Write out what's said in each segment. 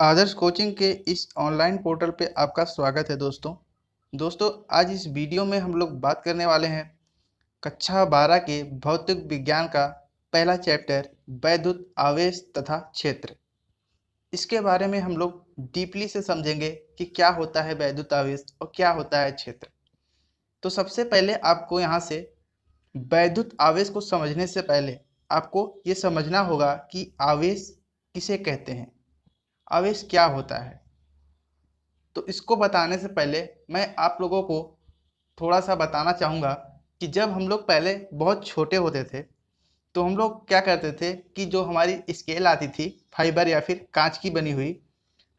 आदर्श coaching के इस online portal पे आपका स्वागत है दोस्तों आज इस वीडियो में हम लोग बात करने वाले हैं कक्षा 12 के भौतिक विज्ञान का पहला चैप्टर वैद्युत आवेश तथा क्षेत्र। इसके बारे में हम लोग डीपली से समझेंगे कि क्या होता है वैद्युत आवेश और क्या होता है क्षेत्र। तो सबसे पहले आपको यहाँ से वैद्युत आवेश को समझने से पहले आपको ये समझना होगा कि आवेश किसे कहते हैं, आवेश क्या होता है। तो इसको बताने से पहले मैं आप लोगों को थोड़ा सा बताना चाहूँगा कि जब हम लोग पहले बहुत छोटे होते थे तो हम लोग क्या करते थे कि जो हमारी स्केल आती थी फाइबर या फिर कांच की बनी हुई,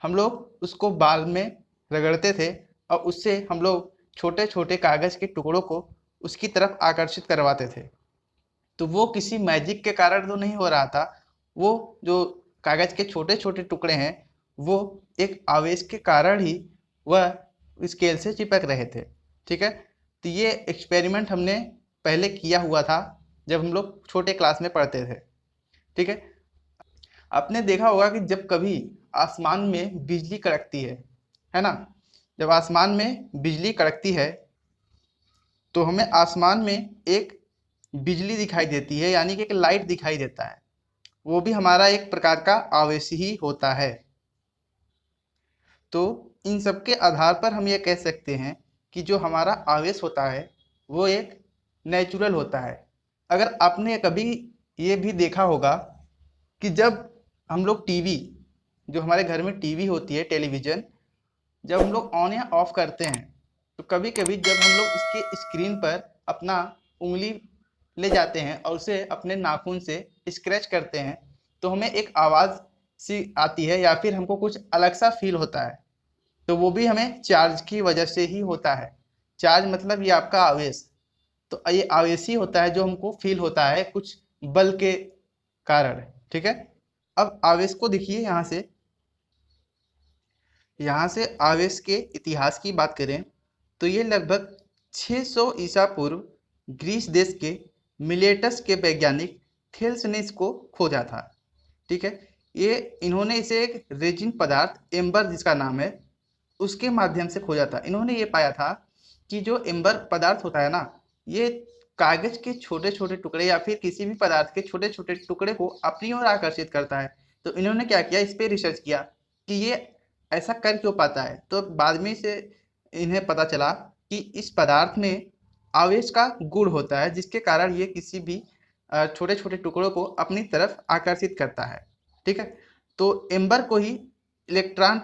हम लोग उसको बाल में रगड़ते थे और उससे हम लोग छोटे छोटे कागज़ के टुकड़ों को उसकी तरफ आकर्षित करवाते थे। तो वो किसी मैजिक के कारण तो नहीं हो रहा था, वो जो कागज़ के छोटे छोटे टुकड़े हैं वो एक आवेश के कारण ही वह स्केल से चिपक रहे थे। ठीक है, तो ये एक्सपेरिमेंट हमने पहले किया हुआ था जब हम लोग छोटे क्लास में पढ़ते थे। ठीक है, आपने देखा होगा कि जब कभी आसमान में बिजली कड़कती है ना, जब आसमान में बिजली कड़कती है तो हमें आसमान में एक बिजली दिखाई देती है, यानी कि एक लाइट दिखाई देता है। वो भी हमारा एक प्रकार का आवेश ही होता है। तो इन सब के आधार पर हम ये कह सकते हैं कि जो हमारा आवेश होता है वो एक नेचुरल होता है। अगर आपने कभी ये भी देखा होगा कि जब हम लोग टीवी, जो हमारे घर में टीवी होती है, टेलीविज़न, जब हम लोग ऑन या ऑफ करते हैं तो कभी कभी जब हम लोग उसके स्क्रीन पर अपना उंगली ले जाते हैं और उसे अपने नाखून से स्क्रैच करते हैं तो हमें एक आवाज़ सी आती है या फिर हमको कुछ अलग सा फील होता है। तो वो भी हमें चार्ज की वजह से ही होता है। चार्ज मतलब ये आपका आवेश, तो ये आवेश ही होता है जो हमको फील होता है कुछ बल के कारण। ठीक है, अब आवेश को देखिए यहाँ से आवेश के इतिहास की बात करें तो ये लगभग 600 ईसा पूर्व ग्रीस देश के मिलेटस के वैज्ञानिक थेल्स ने इसको खोजा था। ठीक है, ये इन्होंने इसे एक रेजिन पदार्थ एम्बर जिसका नाम है उसके माध्यम से खोजा था। इन्होंने ये पाया था कि जो एम्बर पदार्थ होता है ना, ये कागज के छोटे छोटे टुकड़े या फिर किसी भी पदार्थ के छोटे छोटे टुकड़े को अपनी ओर आकर्षित करता है। तो इन्होंने क्या किया, इस पे रिसर्च किया कि ये ऐसा कर क्यों पाता है। तो बाद में से इन्हें पता चला कि इस पदार्थ में आवेश का गुण होता है जिसके कारण ये किसी भी छोटे छोटे टुकड़ों को अपनी तरफ आकर्षित करता है। ठीक है, तो एम्बर को ही इलेक्ट्रॉन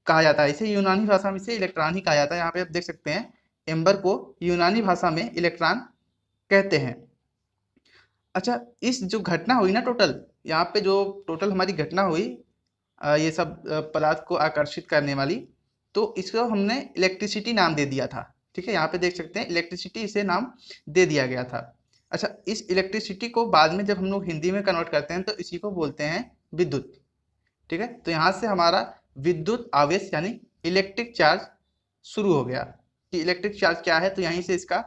कहा जाता है। इसे यूनानी भाषा में इसे इलेक्ट्रॉन ही कहा जाता है। यहाँ पे आप देख सकते हैं एम्बर को यूनानी भाषा में इलेक्ट्रॉन कहते हैं। अच्छा, इस जो घटना हुई ना, टोटल यहाँ पे जो टोटल हमारी घटना हुई ये सब पदार्थ को आकर्षित करने वाली, तो इसको हमने इलेक्ट्रिसिटी नाम दे दिया था। ठीक है, यहाँ पे देख सकते हैं इलेक्ट्रिसिटी इसे नाम दे दिया गया था। अच्छा, इस इलेक्ट्रिसिटी को बाद में जब हम लोग हिंदी में कन्वर्ट करते हैं तो इसी को बोलते हैं विद्युत। ठीक है, तो यहाँ से हमारा विद्युत आवेश यानी इलेक्ट्रिक चार्ज शुरू हो गया। कि इलेक्ट्रिक चार्ज क्या है, तो यहीं से इसका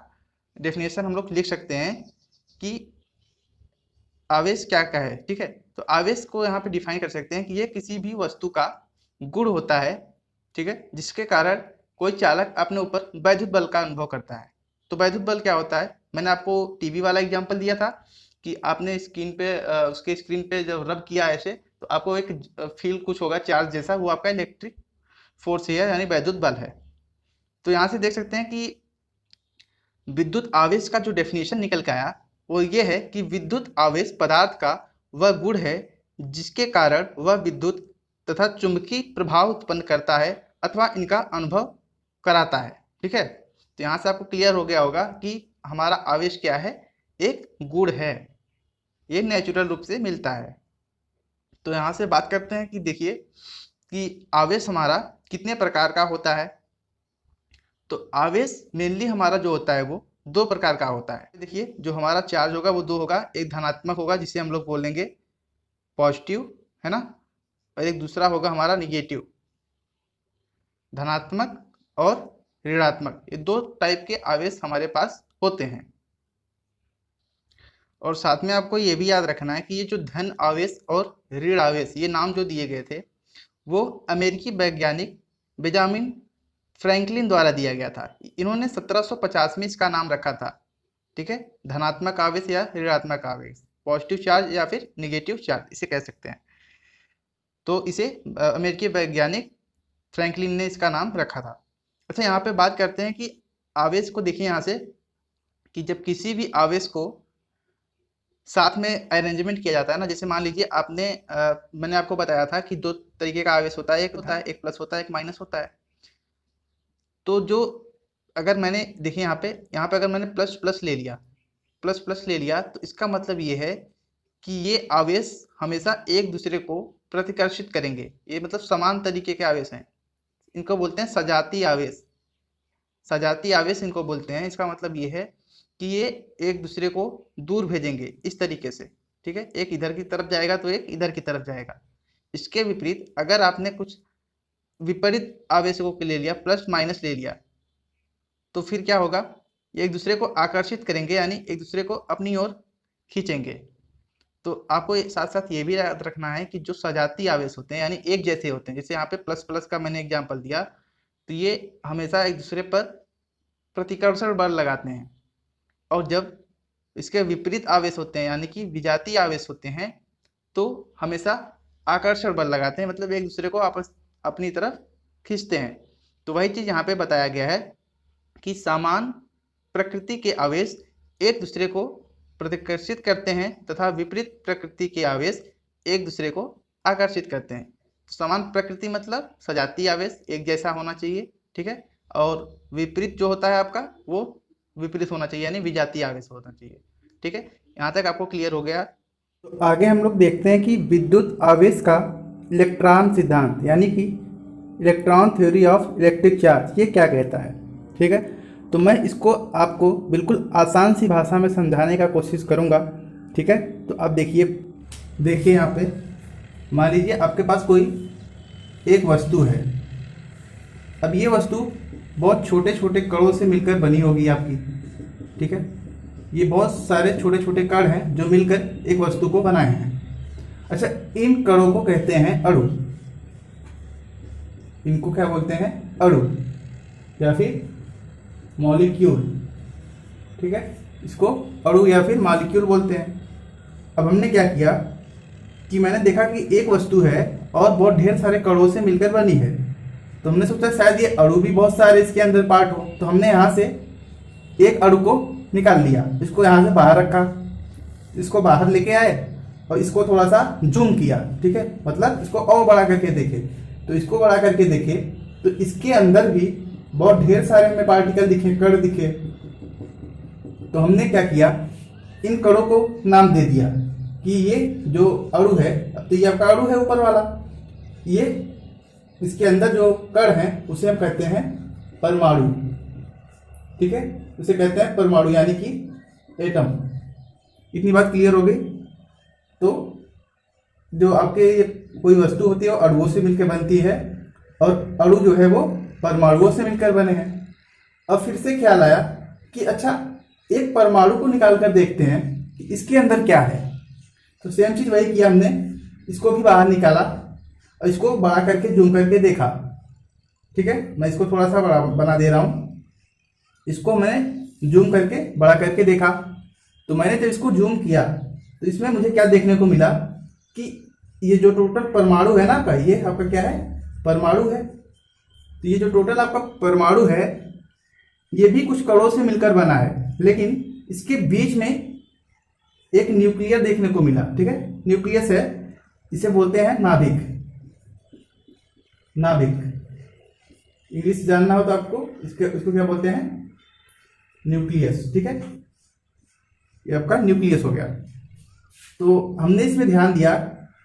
डेफिनेशन हम लोग लिख सकते हैं कि आवेश क्या क्या है। ठीक है, तो आवेश को यहाँ पे डिफाइन कर सकते हैं कि ये किसी भी वस्तु का गुण होता है, ठीक है, जिसके कारण कोई चालक अपने ऊपर वैद्युत बल का अनुभव करता है। तो वैद्युत बल क्या होता है, मैंने आपको टीवी वाला एग्जांपल दिया था कि आपने स्क्रीन पे उसके स्क्रीन पे जब रब किया ऐसे तो आपको एक फील कुछ होगा चार्ज जैसा, वो आपका इलेक्ट्रिक फोर्स है यानी वैद्युत बल है। तो यहाँ से देख सकते हैं कि विद्युत आवेश का जो डेफिनेशन निकल के आया वो ये है कि विद्युत आवेश पदार्थ का वह गुण है जिसके कारण वह विद्युत तथा चुंबकीय प्रभाव उत्पन्न करता है अथवा इनका अनुभव कराता है। ठीक है, तो यहाँ से आपको क्लियर हो गया होगा कि हमारा आवेश क्या है, एक गुण है, ये नेचुरल रूप से मिलता है। तो यहाँ से बात करते हैं कि देखिए कि आवेश हमारा कितने प्रकार का होता है। तो आवेश मेनली हमारा जो होता है वो दो प्रकार का होता है। देखिए जो हमारा चार्ज होगा वो दो होगा, एक धनात्मक होगा जिसे हम लोग बोलेंगे पॉजिटिव, है ना, और एक दूसरा होगा हमारा निगेटिव, धनात्मक और ऋणात्मक। ये दो टाइप के आवेश हमारे पास होते हैं। और साथ में आपको ये भी याद रखना है कि ये जो धन आवेश और ऋण आवेश ये नाम जो दिए गए थे वो अमेरिकी वैज्ञानिक बेंजामिन फ्रैंकलिन द्वारा दिया गया था। इन्होंने 1750 में इसका नाम रखा था। ठीक है, धनात्मक आवेश या ऋणात्मक आवेश, पॉजिटिव चार्ज या फिर निगेटिव चार्ज इसे कह सकते हैं। तो इसे अमेरिकी वैज्ञानिक फ्रैंकलिन ने इसका नाम रखा था। अच्छा, यहाँ पे बात करते हैं कि आवेश को देखिए यहाँ से, कि जब किसी भी आवेश को साथ में अरेंजमेंट किया जाता है ना, जैसे मान लीजिए मैंने आपको बताया था कि दो तरीके का आवेश होता है, एक प्लस होता है, एक माइनस होता है। तो जो अगर मैंने देखिए यहाँ पे अगर मैंने प्लस प्लस ले लिया तो इसका मतलब ये है कि ये आवेश हमेशा एक दूसरे को प्रतिकर्षित करेंगे। ये मतलब समान तरीके के आवेश हैं, इनको बोलते हैं सजातीय आवेश। सजातीय आवेश इनको बोलते हैं। इसका मतलब ये है कि ये एक दूसरे को दूर भेजेंगे इस तरीके से। ठीक है, एक इधर की तरफ जाएगा तो एक इधर की तरफ जाएगा। इसके विपरीत अगर आपने कुछ विपरीत आवेशों को ले लिया, प्लस माइनस ले लिया, तो फिर क्या होगा, ये एक दूसरे को आकर्षित करेंगे, यानी एक दूसरे को अपनी ओर खींचेंगे। तो आपको साथ साथ ये भी याद रखना है कि जो सजातीय आवेश होते हैं यानी एक जैसे होते हैं, जैसे यहाँ पे प्लस प्लस का मैंने एग्जांपल दिया, तो ये हमेशा एक दूसरे पर प्रतिकर्षण बल लगाते हैं। और जब इसके विपरीत आवेश होते हैं यानी कि विजातीय आवेश होते हैं, तो हमेशा आकर्षण बल लगाते हैं, मतलब एक दूसरे को अपनी तरफ खींचते हैं। तो वही चीज यहाँ पे बताया गया है कि समान प्रकृति के आवेश एक दूसरे को प्रतिकर्षित करते हैं तथा विपरीत प्रकृति के आवेश एक दूसरे को आकर्षित करते हैं। तो समान प्रकृति मतलब सजातीय आवेश एक जैसा होना चाहिए। ठीक है, और विपरीत जो होता है आपका वो विपरीत होना चाहिए, यानी विजातीय आवेश होना चाहिए। ठीक है, यहाँ तक आपको क्लियर हो गया। तो आगे हम लोग देखते हैं कि विद्युत आवेश का इलेक्ट्रॉन सिद्धांत यानी कि electron theory of electric charge ये क्या कहता है। ठीक है, तो मैं इसको आपको बिल्कुल आसान सी भाषा में समझाने का कोशिश करूँगा। ठीक है, तो अब देखिए यहाँ पे मान लीजिए आपके पास कोई एक वस्तु है। अब ये वस्तु बहुत छोटे छोटे कणों से मिलकर बनी होगी आपकी। ठीक है, ये बहुत सारे छोटे छोटे कण हैं जो मिलकर एक वस्तु को बनाए हैं। अच्छा, इन कणों को कहते हैं अणु। इनको क्या बोलते हैं, अणु या फिर मॉलिक्यूल। ठीक है, इसको अणु या फिर मॉलिक्यूल बोलते हैं। अब हमने क्या किया कि मैंने देखा कि एक वस्तु है और बहुत ढेर सारे कणों से मिलकर बनी है, तो हमने सोचा शायद ये अणु भी बहुत सारे इसके अंदर पार्ट हो। तो हमने यहाँ से एक अणु को निकाल लिया, इसको यहाँ से बाहर रखा, इसको बाहर लेके आए और इसको थोड़ा सा जूम किया। ठीक है, मतलब इसको और बड़ा करके देखे, तो इसको बड़ा करके देखे तो इसके अंदर भी बहुत ढेर सारे हमें पार्टिकल दिखे, कण दिखे। तो हमने क्या किया, इन कणों को नाम दे दिया कि ये जो अणु है, अब तो ये आपका अणु है ऊपर वाला, ये इसके अंदर जो कण है उसे हम कहते हैं परमाणु। ठीक है, उसे कहते हैं परमाणु यानी कि एटम। इतनी बात क्लियर हो गई। तो जो आपके ये कोई वस्तु होती है वो अणुओं से मिलकर बनती है और अणु जो है वो परमाणुओं से मिलकर बने हैं। अब फिर से ख्याल आया कि अच्छा, एक परमाणु को निकाल कर देखते हैं कि इसके अंदर क्या है। तो सेम चीज वही किया हमने, इसको भी बाहर निकाला और इसको बड़ा करके जूम करके देखा। ठीक है, मैं इसको थोड़ा सा बड़ा बना दे रहा हूं। इसको मैंने जूम करके बड़ा करके देखा। तो मैंने जब इसको जूम किया तो इसमें मुझे क्या देखने को मिला कि ये जो टोटल परमाणु है ना आपका, ये आपका क्या है, परमाणु है। तो ये जो टोटल आपका परमाणु है ये भी कुछ कणों से मिलकर बना है, लेकिन इसके बीच में एक न्यूक्लियर देखने को मिला। ठीक है, न्यूक्लियस है, इसे बोलते हैं नाभिक। इंग्लिश जानना हो तो आपको इसको क्या बोलते हैं, न्यूक्लियस। ठीक है, ये आपका न्यूक्लियस हो गया। तो हमने इसमें ध्यान दिया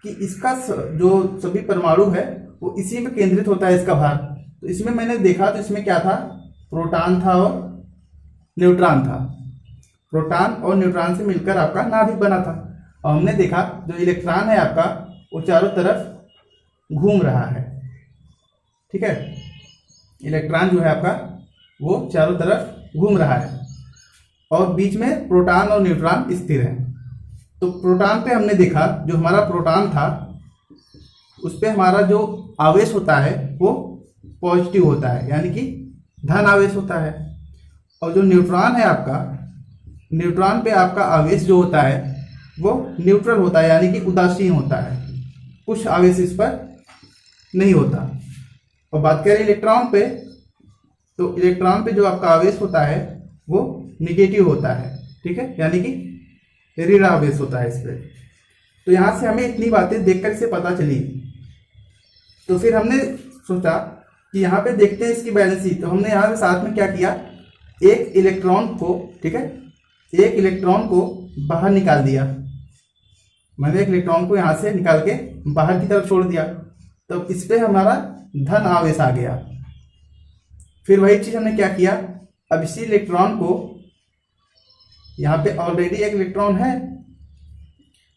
कि इसका जो सभी परमाणु है वो इसी में केंद्रित होता है, इसका भार। तो इसमें मैंने देखा तो इसमें क्या था, प्रोटॉन था और न्यूट्रॉन था। प्रोटॉन और न्यूट्रॉन से मिलकर आपका नाभिक बना था। और हमने देखा जो इलेक्ट्रॉन है आपका वो चारों तरफ घूम रहा है। ठीक है, इलेक्ट्रॉन जो है आपका वो चारों तरफ घूम रहा है और बीच में प्रोटॉन और न्यूट्रॉन स्थिर है। तो प्रोटॉन पे हमने देखा जो हमारा प्रोटॉन था उस पर हमारा जो आवेश होता है वो पॉजिटिव होता है, यानी कि धन आवेश होता है। और जो न्यूट्रॉन है आपका, न्यूट्रॉन पे आपका आवेश जो होता है वो न्यूट्रल होता है, यानी कि उदासीन होता है, कुछ आवेश इस पर नहीं होता। और बात करें इलेक्ट्रॉन पे, तो इलेक्ट्रॉन पे जो आपका आवेश होता है वो निगेटिव होता है, ठीक है, यानी कि ऋण आवेश होता है इस पर। तो यहाँ से हमें इतनी बातें देखकर से पता चली। तो फिर हमने सोचा कि यहाँ पे देखते हैं इसकी बैलेंस शीट। तो हमने यहाँ पे साथ में क्या किया, एक इलेक्ट्रॉन को, ठीक है, एक इलेक्ट्रॉन को बाहर निकाल दिया। मैंने एक इलेक्ट्रॉन को यहाँ से निकाल के बाहर की तरफ छोड़ दिया, तो इस पे हमारा धन आवेश आ गया। फिर वही चीज़ हमने क्या किया, अब इसी इलेक्ट्रॉन को, यहाँ पे ऑलरेडी एक इलेक्ट्रॉन है,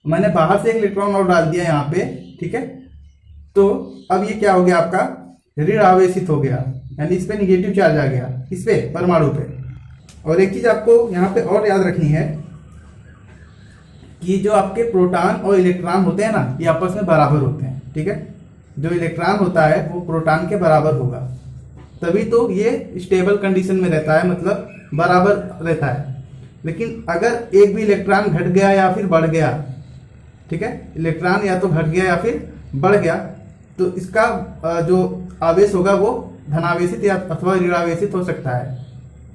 मैंने बाहर से एक इलेक्ट्रॉन और डाल दिया यहाँ पे, ठीक है। तो अब ये क्या हो गया, आपका ऋण आवेशित हो गया, यानी इस पे निगेटिव चार्ज आ गया, इस पे परमाणु पे। और एक चीज़ आपको यहाँ पे और याद रखनी है कि जो आपके प्रोटॉन और इलेक्ट्रॉन होते हैं ना, ये आपस में बराबर होते हैं, ठीक है। जो इलेक्ट्रॉन होता है वो प्रोटॉन के बराबर होगा, तभी तो ये स्टेबल कंडीशन में रहता है, मतलब बराबर रहता है। लेकिन अगर एक भी इलेक्ट्रॉन घट गया या फिर बढ़ गया, ठीक है, इलेक्ट्रॉन या तो घट गया या फिर बढ़ गया, तो इसका जो आवेश होगा वो धनावेशित या अथवा ऋणावेशित हो सकता है।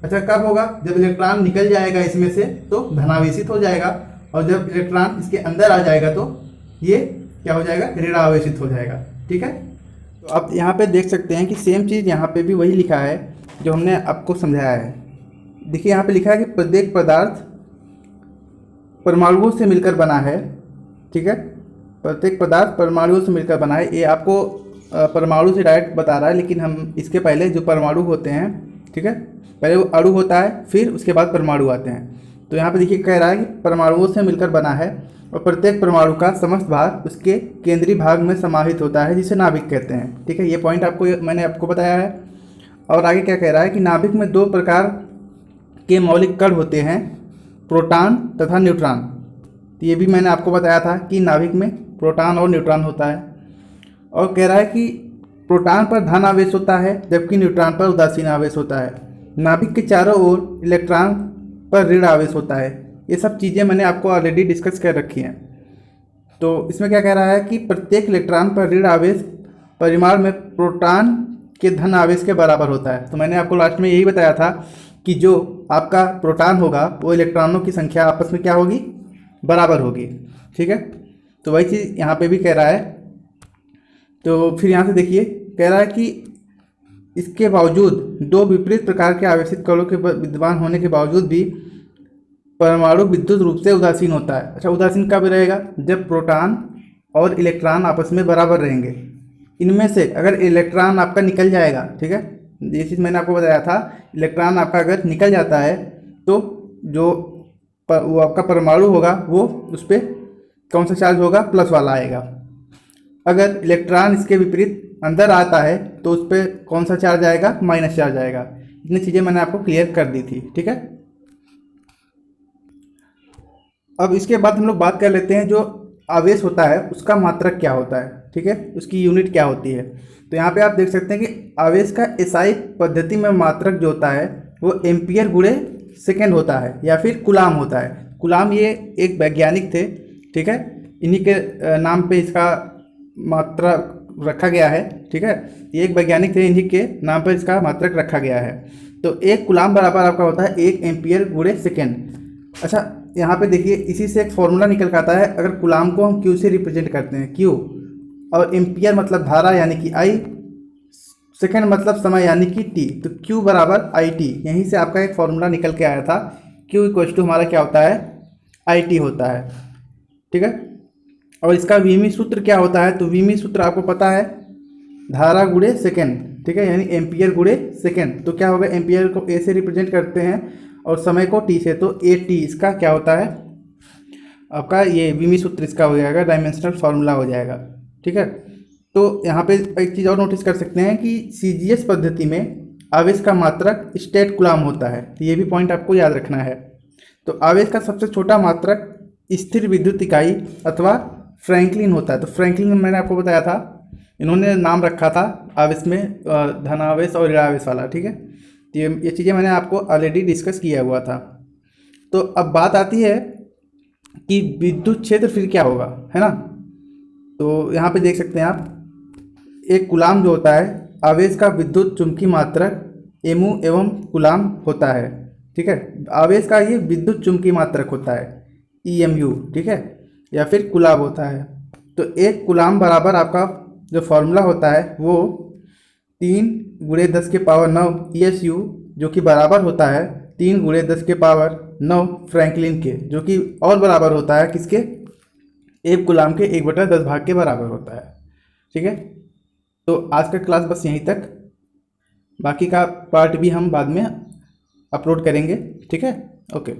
अच्छा, कब होगा, जब इलेक्ट्रॉन निकल जाएगा इसमें से तो धनावेशित हो जाएगा, और जब इलेक्ट्रॉन इसके अंदर आ जाएगा तो ये क्या हो जाएगा, ऋणावेशित हो जाएगा, ठीक है। तो आप यहाँ पे देख सकते हैं कि सेम चीज़ यहाँ पे भी वही लिखा है जो हमने आपको समझाया है। देखिए यहाँ पे लिखा है कि प्रत्येक पदार्थ परमाणुओं से मिलकर बना है, ठीक है, प्रत्येक पदार्थ परमाणुओं से मिलकर बना है। ये आपको परमाणु से डायरेक्ट बता रहा है, लेकिन हम इसके पहले जो परमाणु होते हैं, ठीक है, पहले वो अणु होता है, फिर उसके बाद परमाणु आते हैं। तो यहाँ पे देखिए कह रहा है कि परमाणुओं से मिलकर बना है और प्रत्येक परमाणु का समस्त भार उसके केंद्रीय भाग में समाहित होता है, जिसे नाभिक कहते हैं, ठीक है। ये पॉइंट मैंने आपको बताया है। और आगे क्या कह रहा है कि नाभिक में दो प्रकार के मौलिक कण होते हैं, प्रोटॉन तथा न्यूट्रॉन। तो ये भी मैंने आपको बताया था कि नाभिक में प्रोटॉन और न्यूट्रॉन होता है। और कह रहा है कि प्रोटॉन पर धन आवेश होता है जबकि न्यूट्रॉन पर उदासीन आवेश होता है। नाभिक के चारों ओर इलेक्ट्रॉन पर ऋण आवेश होता है। ये सब चीज़ें मैंने आपको ऑलरेडी डिस्कस कर रखी हैं। तो इसमें क्या कह रहा है कि प्रत्येक इलेक्ट्रॉन पर ऋण आवेश परिमाण में प्रोटॉन के धन आवेश के बराबर होता है। तो मैंने आपको लास्ट में यही बताया था कि जो आपका प्रोटॉन होगा वो इलेक्ट्रॉनों की संख्या आपस में क्या होगी, बराबर होगी, ठीक है। तो वही चीज़ यहाँ पे भी कह रहा है। तो फिर यहाँ से देखिए कह रहा है कि इसके बावजूद दो विपरीत प्रकार के आवेशित कणों के विद्यमान होने के बावजूद भी परमाणु विद्युत रूप से उदासीन होता है। अच्छा, उदासीन कब रहेगा, जब प्रोटॉन और इलेक्ट्रॉन आपस में बराबर रहेंगे। इनमें से अगर इलेक्ट्रॉन आपका निकल जाएगा, ठीक है, ये चीज़ मैंने आपको बताया था, इलेक्ट्रॉन आपका अगर निकल जाता है तो जो वो आपका परमाणु होगा वो उस पर कौन सा चार्ज होगा, प्लस वाला आएगा। अगर इलेक्ट्रॉन इसके विपरीत अंदर आता है तो उस पर कौन सा चार्ज आएगा, माइनस चार्ज आएगा। इतनी चीज़ें मैंने आपको क्लियर कर दी थी, ठीक है। अब इसके बाद हम लोग बात कर लेते हैं जो आवेश होता है उसका मात्रक क्या होता है, ठीक है, उसकी यूनिट क्या होती है। तो यहाँ पे आप देख सकते हैं कि आवेश का एसआई पद्धति में मात्रक जो होता है वो एम्पियर गुणे सेकेंड होता है या फिर कूलाम होता है। कूलाम ये एक वैज्ञानिक थे, ठीक है, इन्हीं के नाम पे इसका मात्रा रखा गया है, ठीक है। ये एक वैज्ञानिक थे, इन्हीं के नाम पर इसका मात्रक रखा गया है। तो एक कूलाम बराबर आपका होता है 1 एम्पियर गुणे सेकेंड। अच्छा, यहाँ पे देखिए इसी से एक फॉर्मूला निकल के आता है। अगर कूलाम को हम क्यू से रिप्रेजेंट करते हैं, क्यू, और एम्पियर मतलब धारा यानी कि आई, सेकेंड मतलब समय यानी कि टी, तो क्यू बराबर आई टी। यहीं से आपका एक फॉर्मूला निकल के आया था, क्यू इक्वल टू हमारा क्या होता है, आई टी होता है, ठीक है। और इसका वीमी सूत्र क्या होता है, तो वीमी सूत्र आपको पता है, धारा गुणे सेकेंड, ठीक है, यानी एम्पियर गुणे सेकेंड। तो क्या होगा, एम्पियर को ए से रिप्रेजेंट करते हैं और समय को टी से, तो ए टी इसका क्या होता है आपका, ये वीमी सूत्र इसका हो जाएगा, डायमेंशनल फार्मूला हो जाएगा, ठीक है। तो यहाँ पे एक चीज़ और नोटिस कर सकते हैं कि सीजीएस पद्धति में आवेश का मात्रक स्टेट कूलाम होता है, तो ये भी पॉइंट आपको याद रखना है। तो आवेश का सबसे छोटा मात्रक स्थिर विद्युत इकाई अथवा फ्रैंकलिन होता है। तो फ्रैंकलिन मैंने आपको बताया था इन्होंने नाम रखा था आवेश में धनावेश और ऋणावेश वाला, ठीक है। तो ये चीज़ें मैंने आपको ऑलरेडी डिस्कस किया हुआ था। तो अब बात आती है कि विद्युत क्षेत्र फिर क्या होगा, है ना। तो यहाँ पे देख सकते हैं आप, एक कूलाम जो होता है आवेश का विद्युत चुंबकीय मात्रक एमू एवं कूलाम होता है, ठीक है। आवेश का ये विद्युत चुंबकीय मात्रक होता है ईएमयू, ठीक है, या फिर कूलाम होता है। तो एक कूलाम बराबर आपका जो फॉर्मूला होता है वो 3×10⁹ ESU, जो कि बराबर होता है 3×10⁹ फ्रैंकलिन के, जो कि और बराबर होता है किसके, एक कूलाम के 1/10 भाग के बराबर होता है, ठीक है। तो आज का क्लास बस यहीं तक, बाकी का पार्ट भी हम बाद में अपलोड करेंगे, ठीक है। ओके।